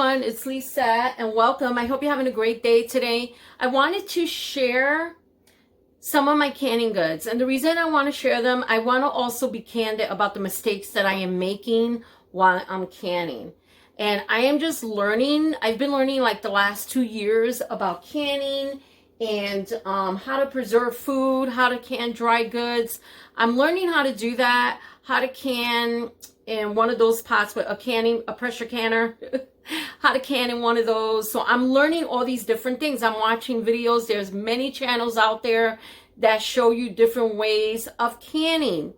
everyone, it's Lisette and welcome. I hope you're having a great day today. I wanted to share some of my canning goods, and the reason I want to share them, I want to also be candid about the mistakes that I am making while I'm canning. And I am just learning. I've been learning like the last 2 years about canning and how to preserve food, how to can dry goods. I'm learning how to do that, how to can in one of those pots with a pressure canner, how to can in one of those. So I'm learning all these different things. I'm watching videos. There's many channels out there that show you different ways of canning.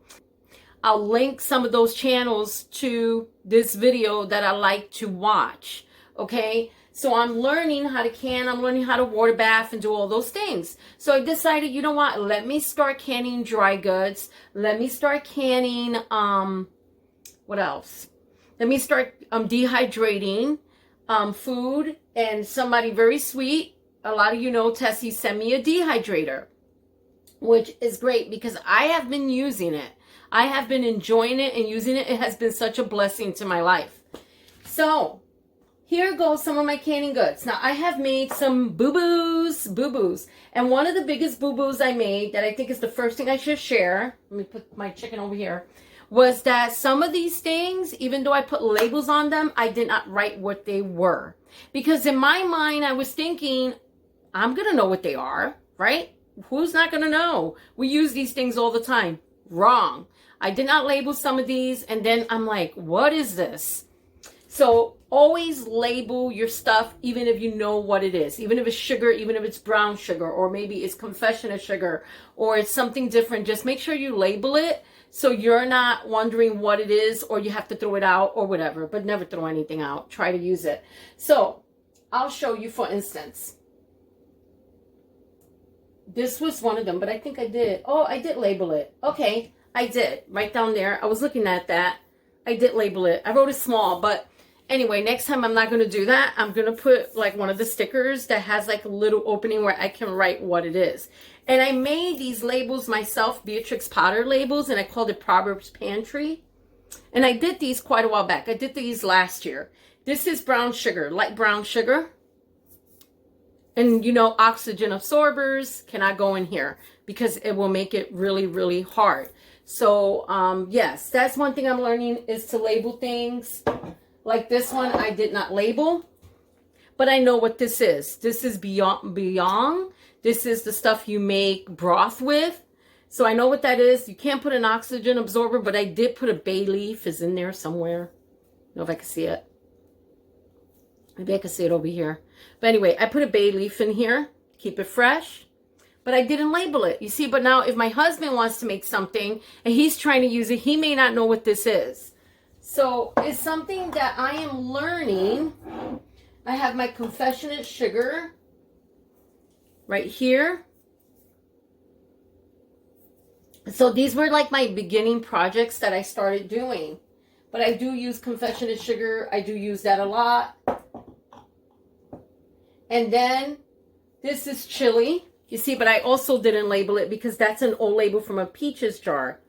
I'll link some of those channels to this video that I like to watch. Okay, so I'm learning how to can, I'm learning how to water bath and do all those things. So I decided, you know what, let me start canning dry goods. Let me start canning, what else? Let me start dehydrating food. And somebody very sweet, a lot of you know, Tessie, sent me a dehydrator, which is great because I have been using it. I have been enjoying it and using it. It has been such a blessing to my life. So here goes some of my canning goods. Now I have made some boo-boos. And one of the biggest boo-boos I made that I think is the first thing I should share, let me put my chicken over here, was that some of these things, even though I put labels on them, I did not write what they were. Because in my mind, I was thinking, I'm going to know what they are, right? Who's not going to know? We use these things all the time. Wrong. I did not label some of these, and then I'm like, what is this? So always label your stuff, even if you know what it is. Even if it's sugar, even if it's brown sugar, or maybe it's confession of sugar, or it's something different. Just make sure you label it so you're not wondering what it is, or you have to throw it out or whatever. But never throw anything out. Try to use it. So I'll show you, for instance. This was one of them, but I think I did. Oh, I did label it. Okay, I did. Right down there. I was looking at that. I did label it. I wrote it small, but anyway, next time I'm not going to do that. I'm going to put like one of the stickers that has like a little opening where I can write what it is. And I made these labels myself, Beatrix Potter labels, and I called it Proverbs Pantry. And I did these quite a while back. I did these last year. This is brown sugar, light brown sugar. And you know, oxygen absorbers cannot go in here because it will make it really, really hard. So yes, that's one thing I'm learning, is to label things. Like this one, I did not label, but I know what this is. This is Beyond. This is the stuff you make broth with. So I know what that is. You can't put an oxygen absorber, but I did put a bay leaf is in there somewhere. I don't know if I can see it. Maybe I can see it over here. But anyway, I put a bay leaf in here. Keep it fresh. But I didn't label it. You see, but now if my husband wants to make something and he's trying to use it, he may not know what this is. So it's something that I am learning. I have my confectionate sugar right here. So these were like my beginning projects that I started doing. But I do use confectionate sugar. I do use that a lot. And then this is chili. You see, but I also didn't label it because that's an old label from a peaches jar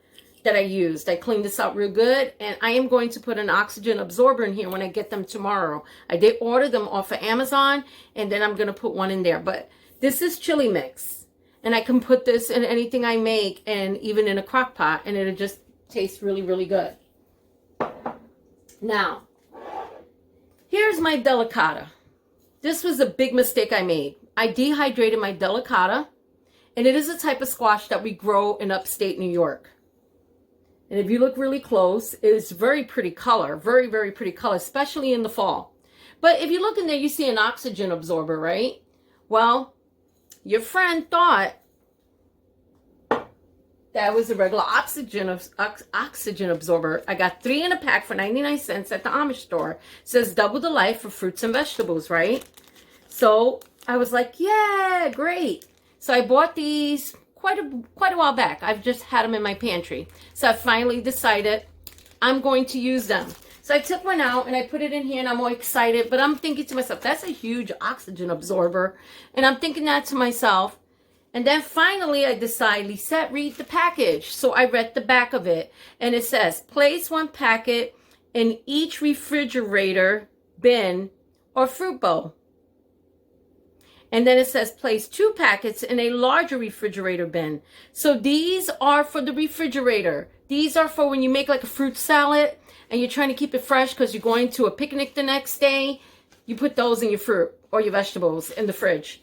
that I used. I cleaned this out real good, and I am going to put an oxygen absorber in here when I get them tomorrow. I did order them off of Amazon, and then I'm going to put one in there. But this is chili mix, and I can put this in anything I make, and even in a crock pot, and it'll just taste really, really good. Now, here's my delicata. This was a big mistake I made. I dehydrated my delicata, and it is a type of squash that we grow in upstate New York. And if you look really close, it's very pretty color, very, very pretty color, especially in the fall. But if you look in there, you see an oxygen absorber, right? Well, your friend thought that was a regular oxygen absorber. I got 3 in a pack for 99 cents at the Amish store. It says double the life for fruits and vegetables, right? So I was like, yeah, great. So I bought these quite a while back. I've just had them in my pantry. So I finally decided I'm going to use them. So I took one out and I put it in here, and I'm all excited. But I'm thinking to myself, that's a huge oxygen absorber. And I'm thinking that to myself. And then finally I decided, Lisette, read the package. So I read the back of it. And it says, place 1 packet in each refrigerator bin or fruit bowl. And then it says place 2 packets in a larger refrigerator bin. So these are for the refrigerator. These are for when you make like a fruit salad and you're trying to keep it fresh because you're going to a picnic the next day. You put those in your fruit or your vegetables in the fridge.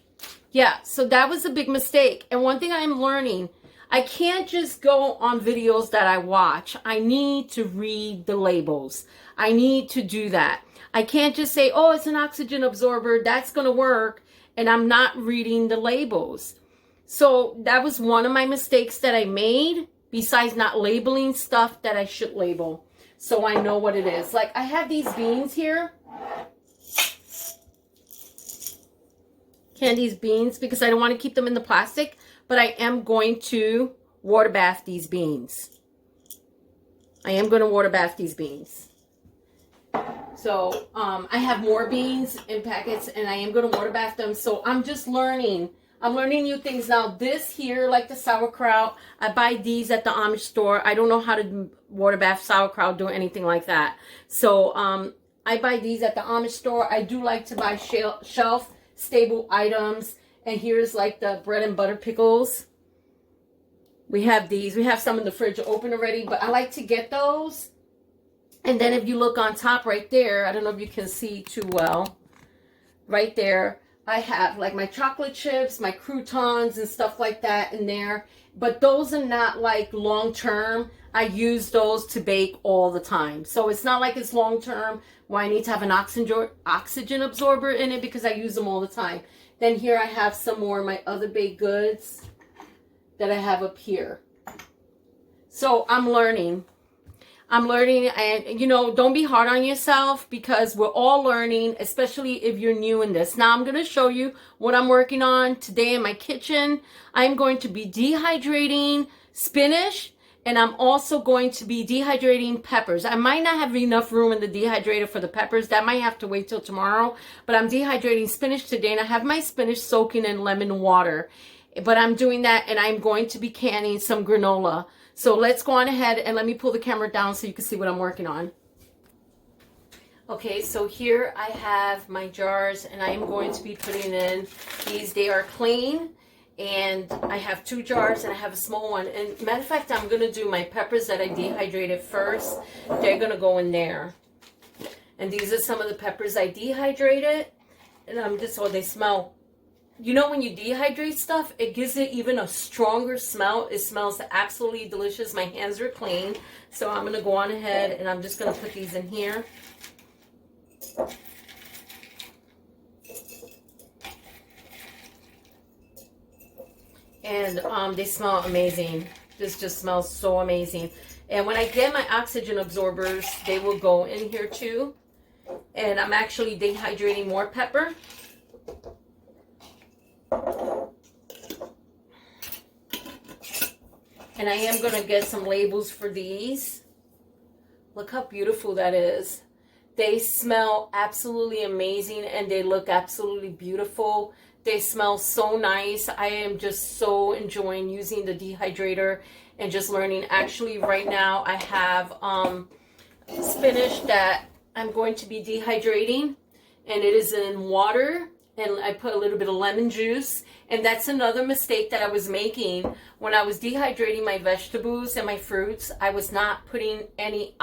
Yeah, so that was a big mistake. And one thing I'm learning, I can't just go on videos that I watch. I need to read the labels. I need to do that. I can't just say, oh, it's an oxygen absorber, that's going to work, and I'm not reading the labels. So that was one of my mistakes that I made, besides not labeling stuff that I should label. So I know what it is. Like I have these beans here. Candy's beans, because I don't want to keep them in the plastic, but I am going to water bath these beans. I am going to water bath these beans. So I have more beans in packets and I am going to water bath them. So I'm just learning. I'm learning new things now. This here, like the sauerkraut, I buy these at the Amish store. I don't know how to water bath sauerkraut, do anything like that. So I buy these at the Amish store. I do like to buy shelf stable items. And here's like the bread and butter pickles. We have these. We have some in the fridge open already, but I like to get those. And then if you look on top right there, I don't know if you can see too well. Right there, I have like my chocolate chips, my croutons and stuff like that in there. But those are not like long term. I use those to bake all the time. So it's not like it's long term where I need to have an oxygen absorber in it because I use them all the time. Then here I have some more of my other baked goods that I have up here. So I'm learning. And, you know, don't be hard on yourself because we're all learning, especially if you're new in this. Now I'm going to show you what I'm working on today in my kitchen. I'm going to be dehydrating spinach, and I'm also going to be dehydrating peppers. I might not have enough room in the dehydrator for the peppers. That might have to wait till tomorrow. But I'm dehydrating spinach today, and I have my spinach soaking in lemon water. But I'm doing that, and I'm going to be canning some granola. So let's go on ahead and let me pull the camera down so you can see what I'm working on. Okay, so here I have my jars, and I am going to be putting in these. They are clean, and I have 2 jars, and I have a small one. And matter of fact, I'm going to do my peppers that I dehydrated first. They're going to go in there. And these are some of the peppers I dehydrated. And I'm just, oh, they smell. You know, when you dehydrate stuff, it gives it even a stronger smell. It smells absolutely delicious. My hands are clean. So I'm going to go on ahead and I'm just going to put these in here. And they smell amazing. This just smells so amazing. And when I get my oxygen absorbers, they will go in here too. And I'm actually dehydrating more pepper. And I am going to get some labels for these. Look how beautiful that is. They smell absolutely amazing and they look absolutely beautiful. They smell so nice. I am just so enjoying using the dehydrator and just learning. Actually, right now I have spinach that I'm going to be dehydrating, and it is in water. And I put a little bit of lemon juice. And that's another mistake that I was making when I was dehydrating my vegetables and my fruits. I was not putting any,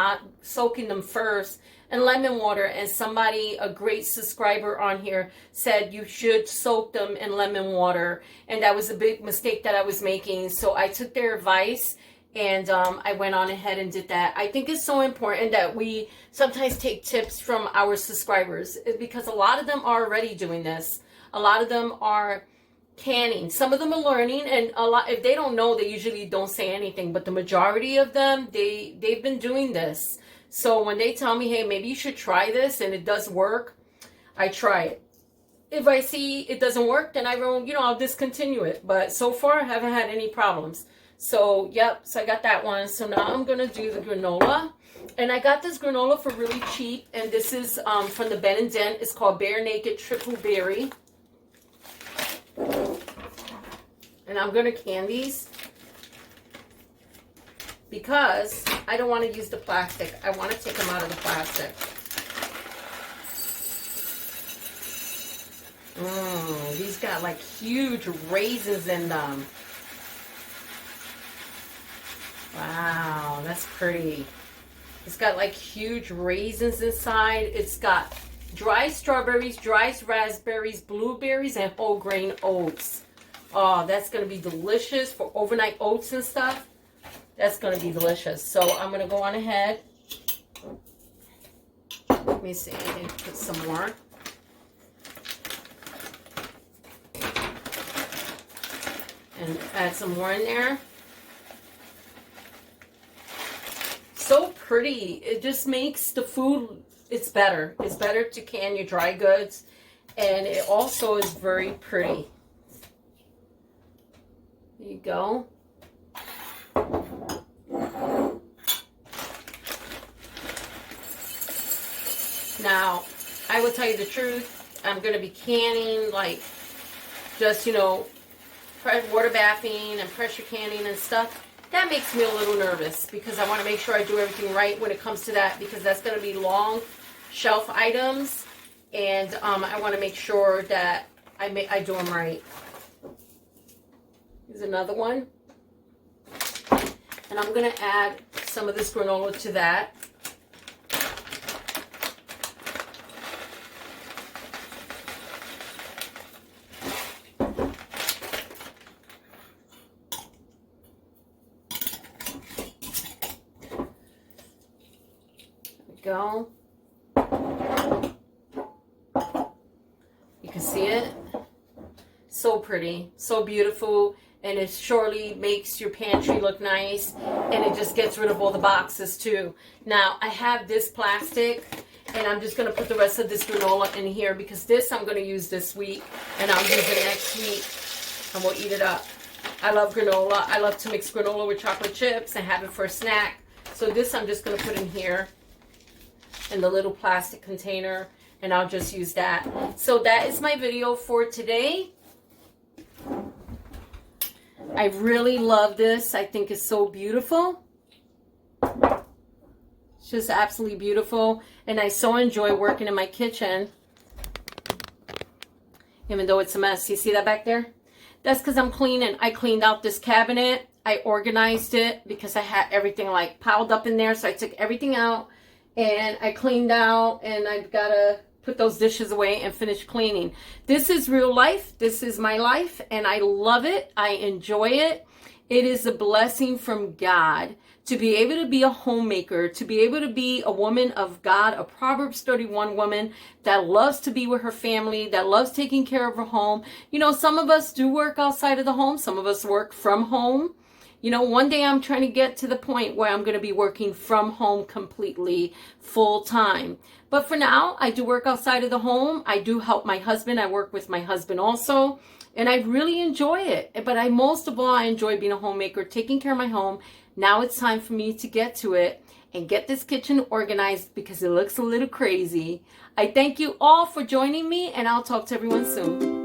soaking them first in lemon water. And somebody, a great subscriber on here, said you should soak them in lemon water. And that was a big mistake that I was making. So I took their advice and I went on ahead and did that. I think it's so important that we sometimes take tips from our subscribers because a lot of them are already doing this. A lot of them are canning. Some of them are learning, and a lot, if they don't know, they usually don't say anything. But the majority of them, they've been doing this. So when they tell me, hey, maybe you should try this, and it does work, I try it. If I see it doesn't work, then I'll discontinue it. But so far, I haven't had any problems. So, yep, so I got that one. So now I'm going to do the granola. And I got this granola for really cheap. And this is from the Ben & Dent. It's called Bare Naked Triple Berry. And I'm going to can these because I don't want to use the plastic. I want to take them out of the plastic. These got like huge raisins in them. Wow, that's pretty. It's got like huge raisins inside. It's got dry strawberries, dry raspberries, blueberries, and whole grain oats. Oh, that's going to be delicious for overnight oats and stuff. That's going to be delicious. So I'm going to go on ahead. Let me see. I can put some more. And add some more in there. So pretty. It just makes the food, it's better. It's better to can your dry goods. And it also is very pretty. There you go. Now, I will tell you the truth. I'm going to be canning, like, just, you know, water bathing and pressure canning and stuff. That makes me a little nervous because I want to make sure I do everything right when it comes to that, because that's going to be long shelf items, and I want to make sure that I do them right. Here's another one. And I'm going to add some of this granola to that. Go. You can see it. So pretty, so beautiful, and it surely makes your pantry look nice, and it just gets rid of all the boxes too. Now I have this plastic, and I'm just going to put the rest of this granola in here because this I'm going to use this week, and I'll use it next week, and we'll eat it up. I love granola. I love to mix granola with chocolate chips and have it for a snack. So this I'm just going to put in here, in the little plastic container, and I'll just use that. So that is my video for today. I really love this. I think it's so beautiful. It's just absolutely beautiful, and I so enjoy working in my kitchen, even though it's a mess. You see that back there? That's because I'm cleaning. I cleaned out this cabinet. I organized it because I had everything like piled up in there, so I took everything out and I cleaned out, and I've got to put those dishes away and finish cleaning. This is real life. This is my life, and I love it. I enjoy it. It is a blessing from God to be able to be a homemaker, to be able to be a woman of God, a Proverbs 31 woman that loves to be with her family, that loves taking care of her home. You know, some of us do work outside of the home. Some of us work from home. You know, one day I'm trying to get to the point where I'm going to be working from home completely full time. But for now, I do work outside of the home. I do help my husband. I work with my husband also. And I really enjoy it. But most of all, I enjoy being a homemaker, taking care of my home. Now it's time for me to get to it and get this kitchen organized because it looks a little crazy. I thank you all for joining me, and I'll talk to everyone soon.